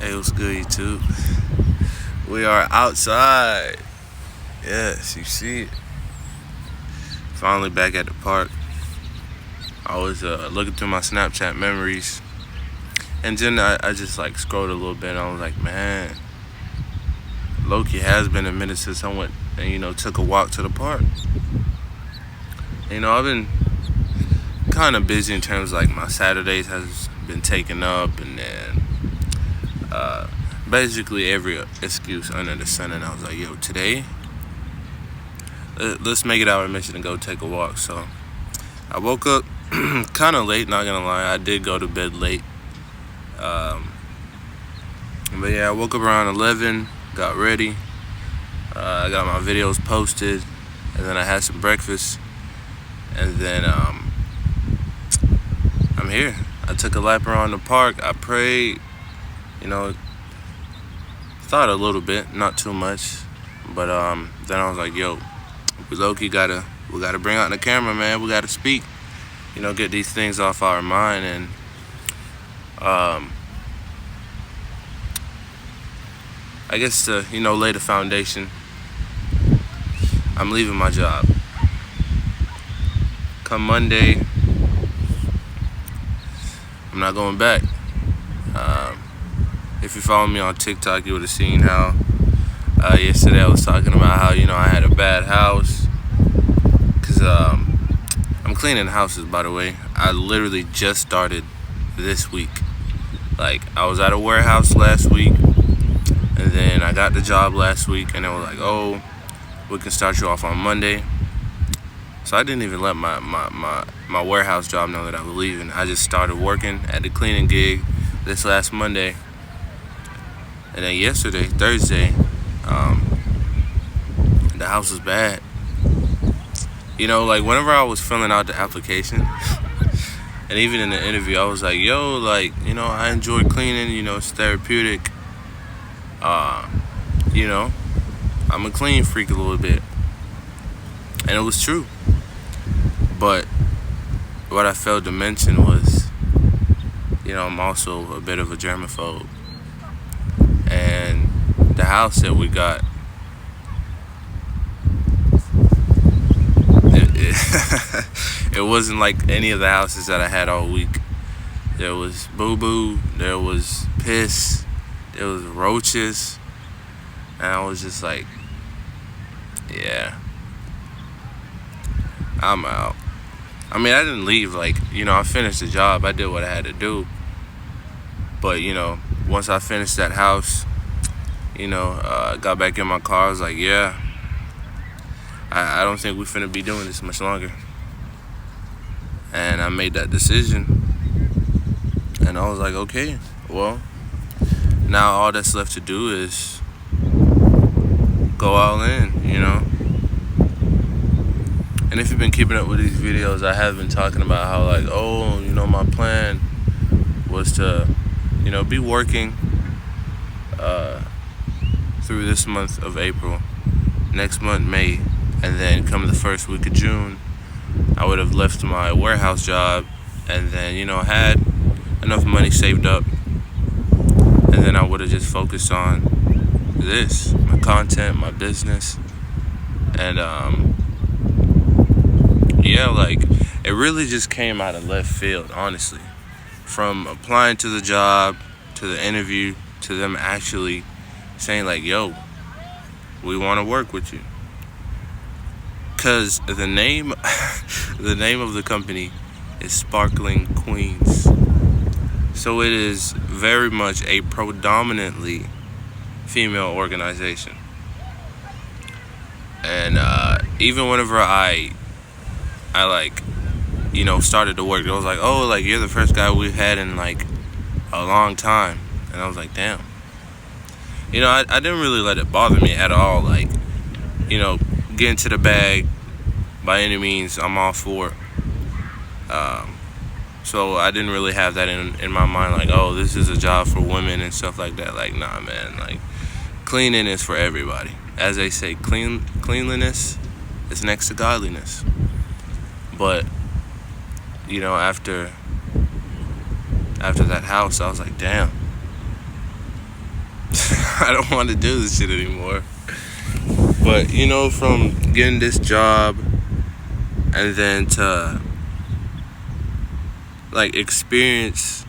Hey, what's good, YouTube? We are outside. Yes, you see it. Finally back at the park. I was looking through my Snapchat memories, and then I just like scrolled a little bit, and I was like, man, Loki has been a minute since I went and took a walk to the park. I've been kind of busy in terms of, like, my Saturdays has been taken up, and then basically every excuse under the sun. And I was like, yo, today, let's make it our mission to go take a walk. So I woke up kind of late, not gonna lie. I did go to bed late. But yeah, I woke up around 11, got ready. I got my videos posted, and then I had some breakfast. And then I'm here. I took a lap around the park. I prayed, thought a little bit, not too much. But then I was like, yo, we low-key gotta bring out the camera, man. We gotta speak, get these things off our mind. And I guess to, lay the foundation, I'm leaving my job. Come Monday, I'm not going back. If you follow me on TikTok, you would have seen how yesterday I was talking about how, I had a bad house. Because I'm cleaning houses, by the way. I literally just started this week. Like, I was at a warehouse last week, and then I got the job last week, and they were like, oh, we can start you off on Monday. So I didn't even let my warehouse job know that I was leaving. I just started working at the cleaning gig this last Monday. And then yesterday, Thursday, the house was bad. Like, whenever I was filling out the application, and even in the interview, I was like, yo, like, I enjoy cleaning, it's therapeutic. I'm a clean freak a little bit. And it was true. But what I failed to mention was, I'm also a bit of a germaphobe. And the house that we got, it wasn't like any of the houses that I had all week. There was boo-boo, there was piss, there was roaches, and I was just like, yeah, I'm out. I mean, I didn't leave, like, I finished the job, I did what I had to do. But, once I finished that house, got back in my car, I was like, yeah, I don't think we're finna be doing this much longer. And I made that decision. And I was like, okay, well, now all that's left to do is go all in, And if you've been keeping up with these videos, I have been talking about how, like, oh, my plan was to, be working through this month of April, next month, May, and then come the first week of June, I would have left my warehouse job and then, had enough money saved up, and then I would have just focused on this, my content, my business. And yeah, like, it really just came out of left field, honestly. From applying to the job, to the interview, to them actually saying, like, yo, we want to work with you. Because the name of the company is Sparkling Queens. So it is very much a predominantly female organization. And even whenever I like, started to work, it was like, oh, like, you're the first guy we've had in, like, a long time. And I was like, damn. I didn't really let it bother me at all. Like, get into the bag by any means. I'm all for it. So I didn't really have that in my mind, like, oh, this is a job for women and stuff like that. Like, nah, man. Like, cleaning is for everybody. As they say, cleanliness is next to godliness. But, after that house, I was like, damn. I don't want to do this shit anymore. But you know, from getting this job and then to like experience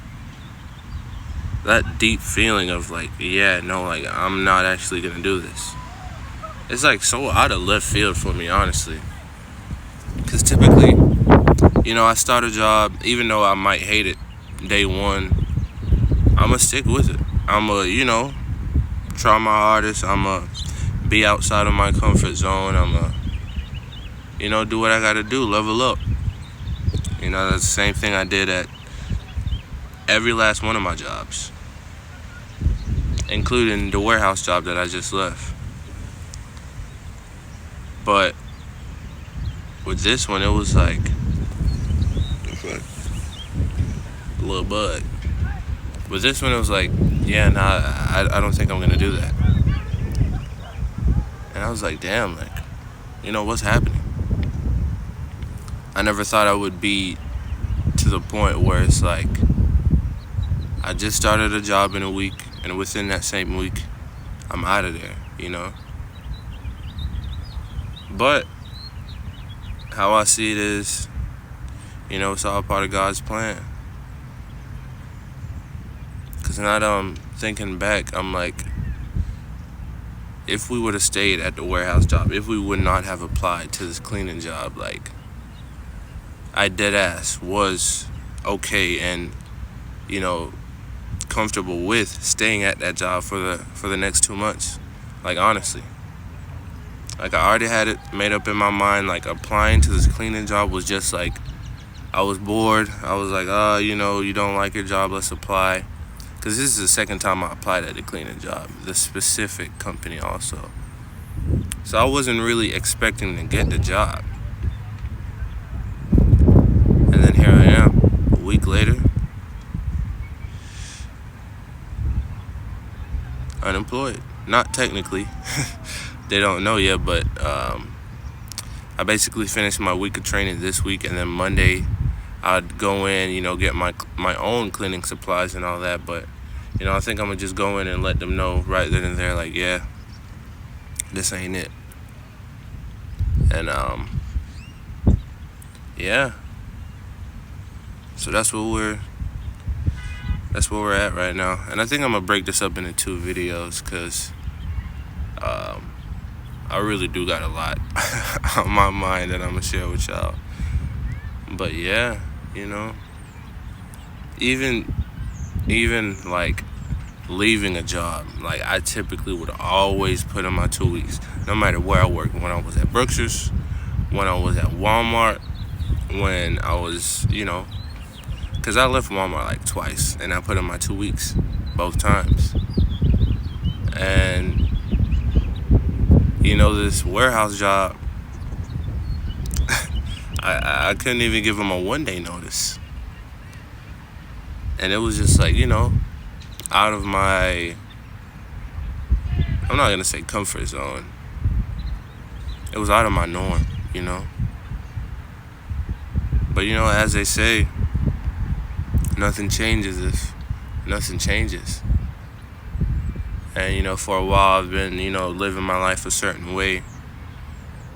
that deep feeling of like, yeah, no, like I'm not actually gonna do this. It's like so out of left field for me, honestly. Because typically, you know, I start a job, even though I might hate it day one, I'ma stick with it. I'ma, you know, try my hardest. I'ma be outside of my comfort zone. I'ma, you know, do what I gotta do, level up. You know, that's the same thing I did at every last one of my jobs, including the warehouse job that I just left. But with this one, it was like a little bug. With this one, it was like, yeah, nah, I don't think I'm gonna do that. And I was like, damn, like, you know, what's happening? I never thought I would be to the point where it's like, I just started a job in a week, and within that same week, I'm out of there, you know? But how I see it is, you know, it's all part of God's plan. Because now thinking back, I'm like, if we would have stayed at the warehouse job, if we would not have applied to this cleaning job, like, I dead ass was okay and, you know, comfortable with staying at that job for the next 2 months. Like, honestly, like, I already had it made up in my mind. Like, applying to this cleaning job was just like, I was bored. I was like, you know, you don't like your job, let's apply. Because this is the second time I applied at the cleaning job, the specific company also. So I wasn't really expecting to get the job. And then here I am, a week later, unemployed. Not technically. They don't know yet, but I basically finished my week of training this week, and then Monday I'd go in, you know, get my own cleaning supplies and all that. But, you know, I think I'm gonna just go in and let them know right then and there, like, yeah, this ain't it. And yeah. So that's where we're at right now. And I think I'm gonna break this up into 2 videos, because I really do got a lot on my mind that I'm gonna share with y'all. But yeah, you know, even like leaving a job, like, I typically would always put in my 2 weeks, no matter where I work. When I was at Brookshire's, when I was at Walmart, when I was, you know, because I left Walmart like twice, and I put in my 2 weeks both times. And, you know, this warehouse job, I couldn't even give them a 1-day notice. And it was just like, you know, out of my, I'm not gonna say comfort zone. It was out of my norm, you know. But, you know, as they say, nothing changes if nothing changes. And, you know, for a while I've been, you know, living my life a certain way.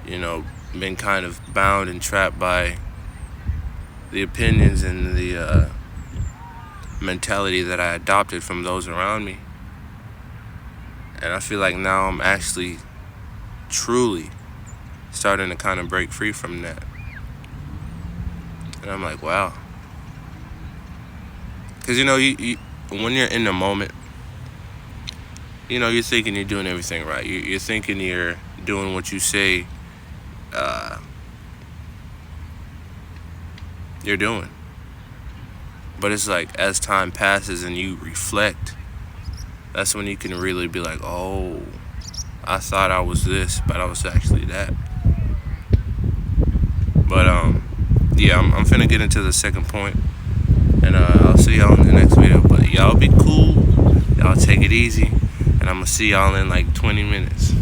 You know, been kind of bound and trapped by the opinions and the mentality that I adopted from those around me. And I feel like now I'm actually truly starting to kind of break free from that. And I'm like, wow. Because, you know, you when you're in the moment, you know, you're thinking you're doing everything right. You're thinking you're doing what you say you're doing. But it's like, as time passes and you reflect, that's when you can really be like, oh, I thought I was this, but I was actually that. But yeah, I'm finna get into the second point, and I'll see y'all in the next video. But y'all be cool, y'all take it easy, and I'm gonna see y'all in like 20 minutes.